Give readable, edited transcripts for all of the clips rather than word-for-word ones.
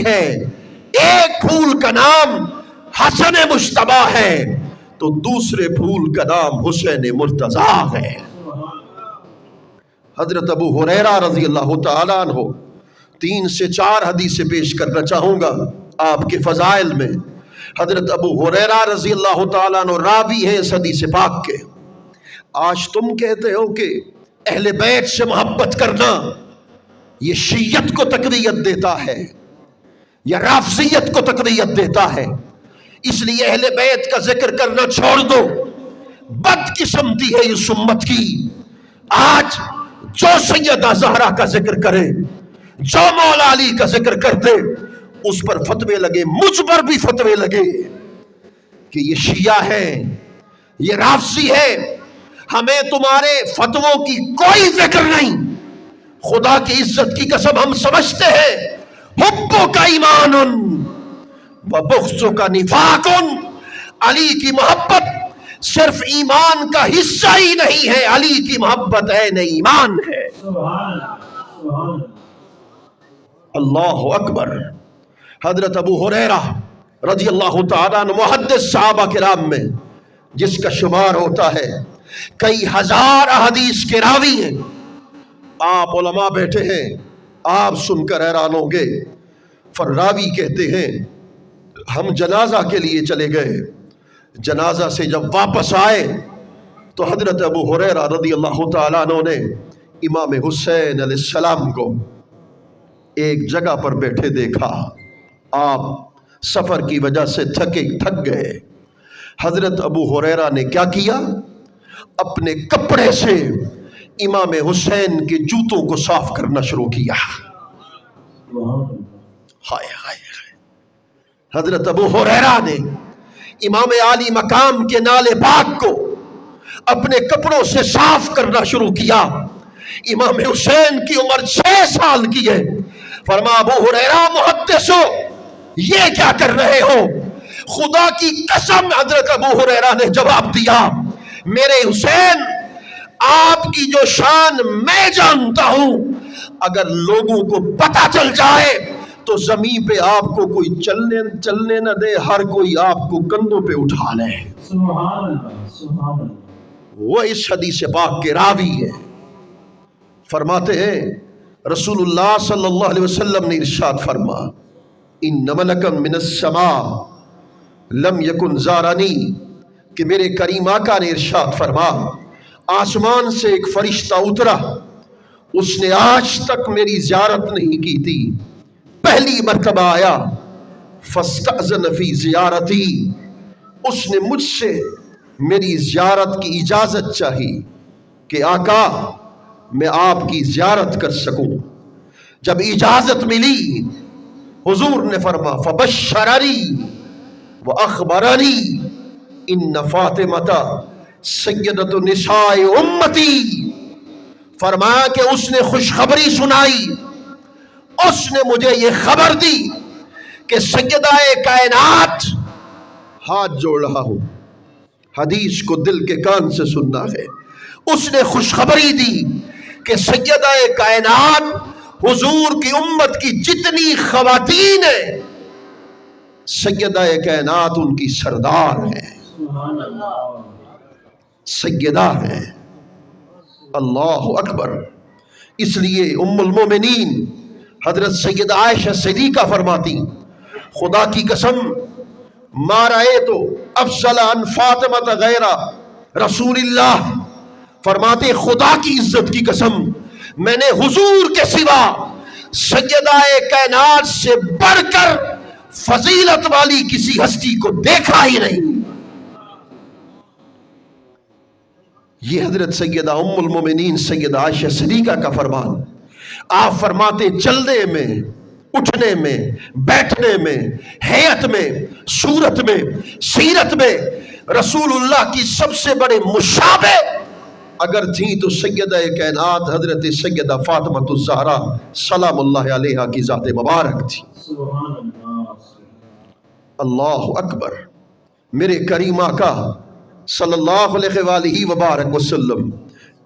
ہے، ایک پھول کا نام حسن مجتبی ہے تو دوسرے پھول کا نام حسین مرتضی ہے۔ حضرت ابو ہریرہ رضی اللہ تعالیٰ عنہ 3 سے 4 حدیثیں پیش کرنا چاہوں گا آپ کے فضائل میں۔ حضرت ابو ہریرہ رضی اللہ تعالیٰ عنہ راوی ہیں اس حدیث پاک کے۔ آج تم کہتے ہو کہ اہل بیت سے محبت کرنا یہ شیعت کو تقویت دیتا ہے یا رافضیت کو تقویت دیتا ہے، اس لیے اہل بیت کا ذکر کرنا چھوڑ دو۔ بدقسمتی ہے اس امت کی، آج جو سیدہ زہرا کا ذکر کرے، جو مولا علی کا ذکر کر دے، اس پر فتوے لگے، مجھ پر بھی فتوے لگے کہ یہ شیعہ ہے، یہ رافضی ہے۔ ہمیں تمہارے فتووں کی کوئی فکر نہیں، خدا کی عزت کی قسم ہم سمجھتے ہیں حبوں کا ایمان و بغضوں کا نفاق، علی کی محبت صرف ایمان کا حصہ ہی نہیں ہے، علی کی محبت عین ایمان ہے۔ اللہ اکبر۔ حضرت ابو ہریرہ رضی اللہ تعالیٰ عنہ محدث صحابہ کرام میں جس کا شمار ہوتا ہے، کئی ہزار احادیث کے راوی ہیں۔ آپ علماء بیٹھے ہیں، آپ سن کر حیران ہوں گے۔ راوی کہتے ہیں ہم جنازہ کے لیے چلے گئے، جنازہ سے جب واپس آئے تو حضرت ابو ہریرہ رضی اللہ تعالیٰ عنہ نے امام حسین علیہ السلام کو ایک جگہ پر بیٹھے دیکھا۔ آپ سفر کی وجہ سے تھک گئے۔ حضرت ابو ہریرہ نے کیا کیا؟ اپنے کپڑے سے امام حسین کے جوتوں کو صاف کرنا شروع کیا۔ ہائے ہائے ہائے۔ حضرت ابو ہریرہ نے امام عالی مقام کے نالے پاک کو اپنے کپڑوں سے صاف کرنا شروع کیا۔ امام حسین کی عمر 6 سال کی ہے۔ فرمایا ابو ہریرہ محدث ہو، یہ کیا کر رہے ہو؟ خدا کی قسم حضرت ابو ہریرہ نے جواب دیا، میرے حسین آپ کی جو شان میں جانتا ہوں، اگر لوگوں کو پتہ چل جائے تو زمین پہ آپ کو کوئی چلنے نہ دے، ہر کوئی آپ کو کندھوں پہ اٹھا لے۔ سبحان اللہ، سبحان اللہ۔ وہ اس حدیث پاک کے راوی ہے۔ فرماتے ہیں رسول اللہ صلی اللہ علیہ وسلم نے ارشاد فرما، ان ملکا من السماء لم یکن زارنی، کہ میرے کریم آقا نے ارشاد فرما آسمان سے ایک فرشتہ اترا، اس نے آج تک میری زیارت نہیں کی تھی، پہلی مرتبہ آیا، فاستأذن فی زیارتی، اس نے مجھ سے میری زیارت کی اجازت چاہی کہ آقا میں آپ کی زیارت کر سکوں۔ جب اجازت ملی حضور نے فرما فبشرنی واخبرنی ان فاطمہ سیدۃ نساء امتی، فرمایا کہ اس نے خوشخبری سنائی، اس نے مجھے یہ خبر دی کہ سیدہ کائنات، ہاتھ جوڑ رہا ہوں، حدیث کو دل کے کان سے سننا ہے، اس نے خوشخبری دی کہ سیدہ کائنات حضور کی امت کی جتنی خواتین ہیں، سیدہ کائنات ان کی سردار ہے، سیدہ ہے۔ اللہ اکبر۔ اس لیے ام المومنین حضرت سیدہ عائشہ صدیقہ فرماتی، خدا کی قسم ما رأیت افضل عن فاطمہ غیر رسول اللہ، فرماتے خدا کی عزت کی قسم میں نے حضور کے سوا سیدہ کائنات سے بڑھ کر فضیلت والی کسی ہستی کو دیکھا ہی نہیں۔ یہ حضرت سیدہ ام المومنین سیدہ عائشہ صدیقہ کا فرمان۔ آپ فرماتے چلنے میں، اٹھنے میں، بیٹھنے میں، حیات میں، صورت میں، سیرت میں رسول اللہ کی سب سے بڑے مشابہ اگر تھی تو سیدہ کائنات حضرت سیدہ فاطمہ الزہرا سلام اللہ علیہا کی ذات مبارک تھی۔ اللہ اکبر۔ میرے کریم آقا صلی اللہ علیہ وآلہ وبارک وسلم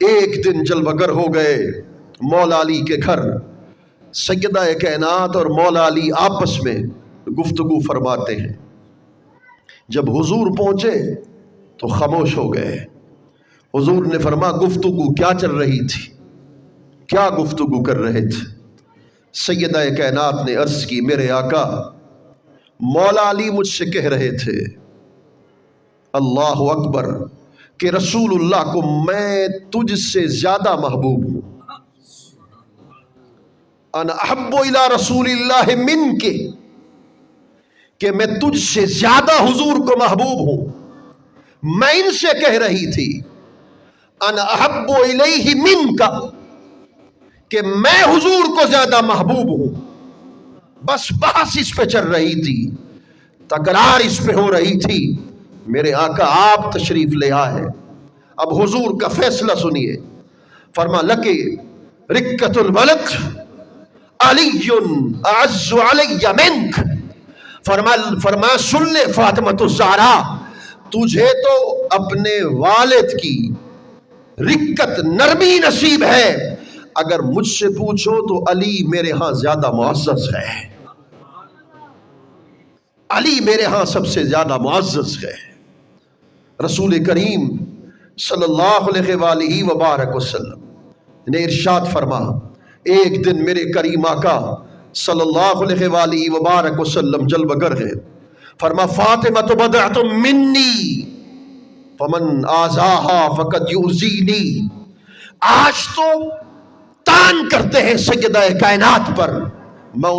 ایک دن جلوہ گر ہو گئے مولا علی کے گھر۔ سیدہ کائنات اور مولا علی آپس میں گفتگو فرماتے ہیں. جب حضور پہنچے تو خاموش ہو گئے. حضور نے فرمایا گفتگو کیا چل رہی تھی؟ کیا گفتگو کر رہے تھے؟ سیدہ کائنات نے عرض کی میرے آقا مولا علی مجھ سے کہہ رہے تھے اللہ اکبر کہ رسول اللہ کو میں تجھ سے زیادہ محبوب ہوں. انا احب الی رسول اللہ منک کہ میں تجھ سے زیادہ حضور کو محبوب ہوں. میں ان سے کہہ رہی تھی انا احب الیہ منک کہ میں حضور کو زیادہ محبوب ہوں. بس بحث اس پہ چل رہی تھی، تکرار اس پہ ہو رہی تھی. میرے آقا آپ تشریف لے آئے. اب حضور کا فیصلہ سنیے. فرما لکے رکت الولد علی اعز علی منک. فرما سن لے فاطمۃ الزہرا، تجھے تو اپنے والد کی رکت نرمی نصیب ہے، اگر مجھ سے پوچھو تو علی میرے ہاں زیادہ معزز ہے. علی میرے ہاں سب سے زیادہ معزز ہے. رسول کریم صلی اللہ علیہ وآلہ وبارک وسلم نے ارشاد فرما، ایک دن میرے کریم آقا صلی اللہ علیہ وآلہ وبارک وسلم جلوہ گر ہے. فرما فاطمہ بضعۃ منی فمن آذاہا فقد یؤذینی. آج تو تان کرتے ہیں سیدہ کائنات پر، میں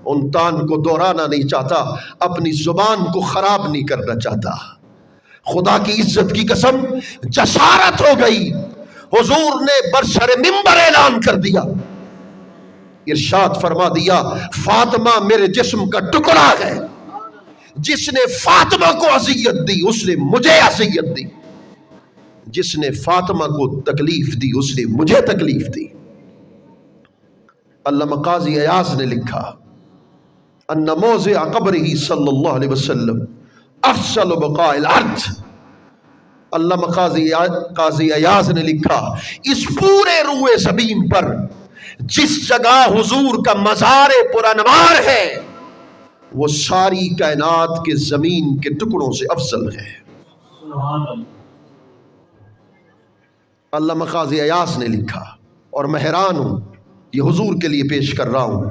ان تان کو دہرانا نہیں چاہتا، اپنی زبان کو خراب نہیں کرنا چاہتا. خدا کی عزت کی قسم جسارت ہو گئی. حضور نے برسر منبر اعلان کر دیا، ارشاد فرما دیا فاطمہ میرے جسم کا ٹکڑا ہے. جس نے فاطمہ کو اذیت دی اس نے مجھے اذیت دی، جس نے فاطمہ کو تکلیف دی اس نے مجھے تکلیف دی. علامہ قاضی ایاز نے لکھا ان موضع قبرہ صلی اللہ علیہ وسلم افضل بقاء الارض. علامہ قاضی ایاز نے لکھا اس پورے روئے زمین پر جس جگہ حضور کا مزار پرانوار ہے وہ ساری کائنات کے زمین کے ٹکڑوں سے افضل ہے. علامہ قاضی ایاز نے لکھا. اور میں حیران ہوں، یہ حضور کے لیے پیش کر رہا ہوں،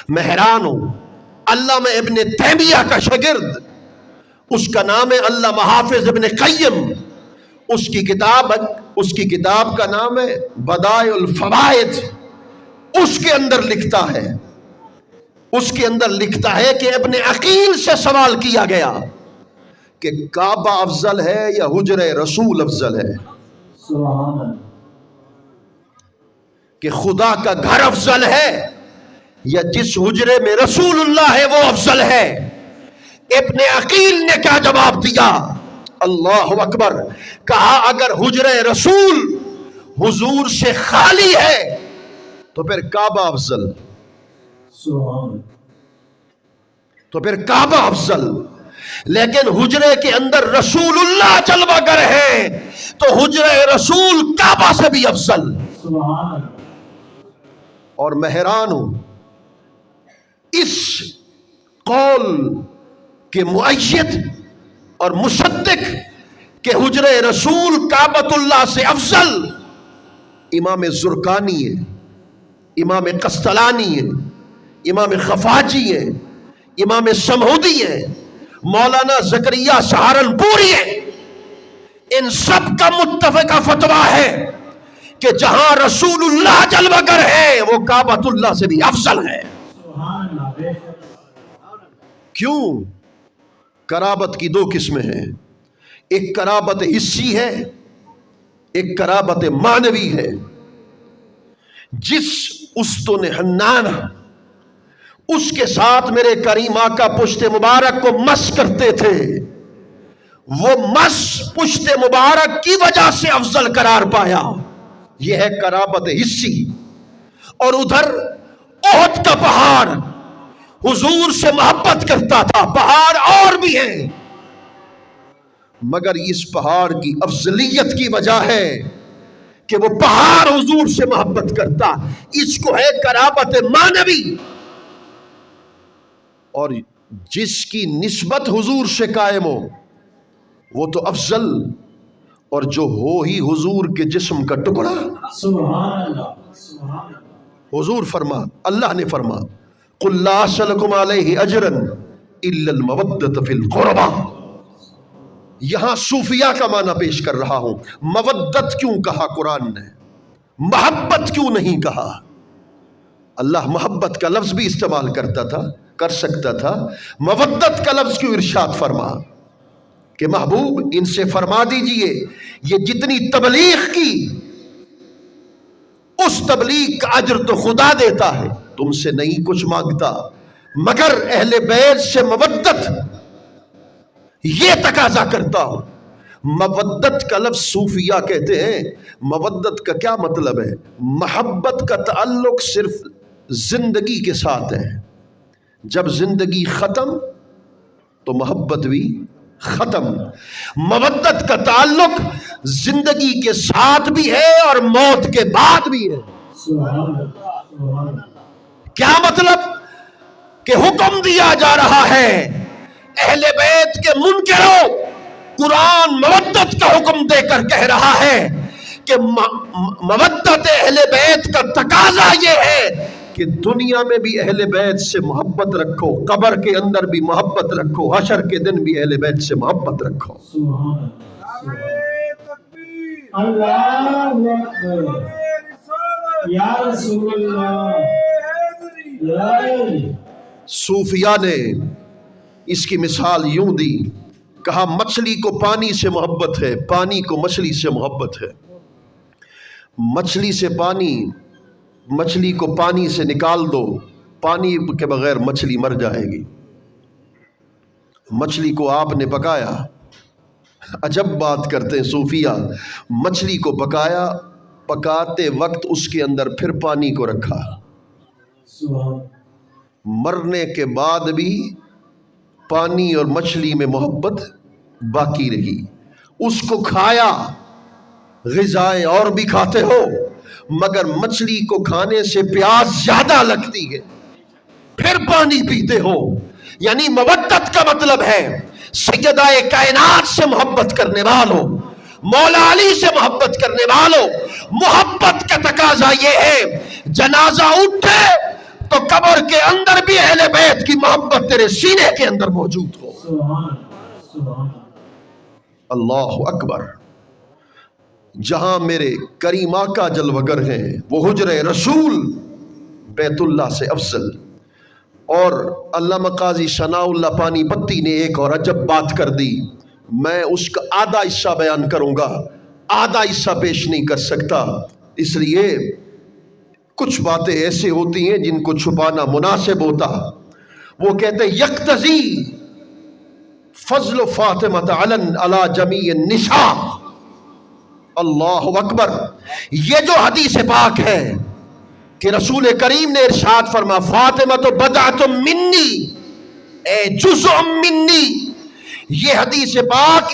میں حیران ہوں. علامہ ابن تیمیہ کا شاگرد، اس کا نام ہے علامہ حافظ ابن قیم. اس کی کتاب کا نام ہے بدائع الفوائد. اس کے اندر لکھتا ہے کہ ابن عقیل سے سوال کیا گیا کہ کعبہ افضل ہے یا حجرہ رسول افضل ہے؟ کہ خدا کا گھر افضل ہے یا جس حجرے میں رسول اللہ ہے وہ افضل ہے؟ ابن عقیل نے کیا جواب دیا؟ اللہ اکبر. کہا اگر حجرہ رسول حضور سے خالی ہے تو پھر کعبہ افضل، لیکن حجرے کے اندر رسول اللہ جلوہ گر ہے تو حجرہ رسول کعبہ سے بھی افضل. اور میں حیران ہوں اس قول کے مؤید اور مصدق کہ حجرہ رسول کعبۃ اللہ سے افضل امام زرقانی ہے، امام قسطلانی ہے، امام خفاجی ہے، امام سمہودی ہے، مولانا زکریا سہارنپوری ہے. ان سب کا متفقہ فتویٰ ہے کہ جہاں رسول اللہ جلوہ گر ہے وہ کعبۃ اللہ سے بھی افضل ہے. کیوں؟ قرابت کی دو قسمیں ہیں، ایک قرابت حسی ہے، ایک قرابت معنوی ہے. جس استن حنان اس کے ساتھ میرے کریم آقا پشت مبارک کو مس کرتے تھے، وہ مس پشت مبارک کی وجہ سے افضل قرار پایا. یہ ہے قرابت حسی. اور ادھر احد کا پہاڑ حضور سے محبت کرتا تھا. پہاڑ اور بھی ہیں مگر اس پہاڑ کی افضلیت کی وجہ ہے کہ وہ پہاڑ حضور سے محبت کرتا. اس کو ہے قرابت مانوی. اور جس کی نسبت حضور سے قائم ہو وہ تو افضل، اور جو ہو ہی حضور کے جسم کا ٹکڑا. سبحان اللہ سبحان اللہ. حضور فرما، اللہ نے فرما قل لا اسألکم علیہ اجرا الا المودۃ فی القربى. یہاں صوفیہ کا معنی پیش کر رہا ہوں. مودت کیوں کہا قرآن نے، محبت کیوں نہیں کہا؟ اللہ محبت کا لفظ بھی استعمال کرتا تھا، کر سکتا تھا. مودت کا لفظ کیوں ارشاد فرما کہ محبوب ان سے فرما دیجئے یہ جتنی تبلیغ کی اس تبلیغ کا اجر تو خدا دیتا ہے، تم سے نہیں کچھ مانگتا، مگر اہل بیت سے مودت یہ تقاضا کرتا ہوں. مودت کا لفظ صوفیہ کہتے ہیں مودت کا کیا مطلب ہے؟ محبت کا تعلق صرف زندگی کے ساتھ ہے. جب زندگی ختم تو محبت بھی ختم. مودت کا تعلق زندگی کے ساتھ بھی ہے اور موت کے بعد بھی ہے. سبحان اللہ سبحان اللہ. کیا مطلب؟ کہ حکم دیا جا رہا ہے اہل بیت کے منکروں، قرآن مودت کا حکم دے کر کہہ رہا ہے کہ مودت اہل بیت کا تقاضا یہ ہے کہ دنیا میں بھی اہل بیت سے محبت رکھو، قبر کے اندر بھی محبت رکھو، حشر کے دن بھی اہل بیت سے محبت رکھو. سبحان اللہ. اللہ اکبر. یا رسول اللہ. صوفیہ نے اس کی مثال یوں دی، کہا مچھلی کو پانی سے محبت ہے، پانی کو مچھلی سے محبت ہے. مچھلی سے پانی، مچھلی کو پانی سے نکال دو، پانی کے بغیر مچھلی مر جائے گی. مچھلی کو آپ نے پکایا، عجب بات کرتے ہیں صوفیہ. مچھلی کو پکایا، پکاتے وقت اس کے اندر پھر پانی کو رکھا، مرنے کے بعد بھی پانی اور مچھلی میں محبت باقی رہی. اس کو کھایا، غذائیں اور بھی کھاتے ہو مگر مچھلی کو کھانے سے پیاس زیادہ لگتی ہے، پھر پانی پیتے ہو. یعنی مودت کا مطلب ہے سیدہ کائنات سے محبت کرنے والوں، مولا علی سے محبت کرنے والوں. محبت کا تقاضا یہ ہے جنازہ اٹھے تو قبر کے اندر بھی اہل بیت کی محبت تیرے سینے کے اندر موجود ہو. اللہ اکبر. جہاں میرے کریم آقا جلوگر ہیں وہ حجر رسول بیت اللہ سے افضل. اور علامہ قاضی ثناء اللہ پانی پتی نے ایک اور عجب بات کر دی. میں اس کا آدھا حصہ بیان کروں گا، آدھا حصہ پیش نہیں کر سکتا، اس لیے کچھ باتیں ایسے ہوتی ہیں جن کو چھپانا مناسب ہوتا. وہ کہتے ہیں یقتضی فضل فاطمہ علی جمیع النساء. اللہ اکبر. یہ جو حدیث پاک ہے کہ رسول کریم نے ارشاد فرما فاطمہ تو بضعۃ منی اے جزء منی، یہ حدیث پاک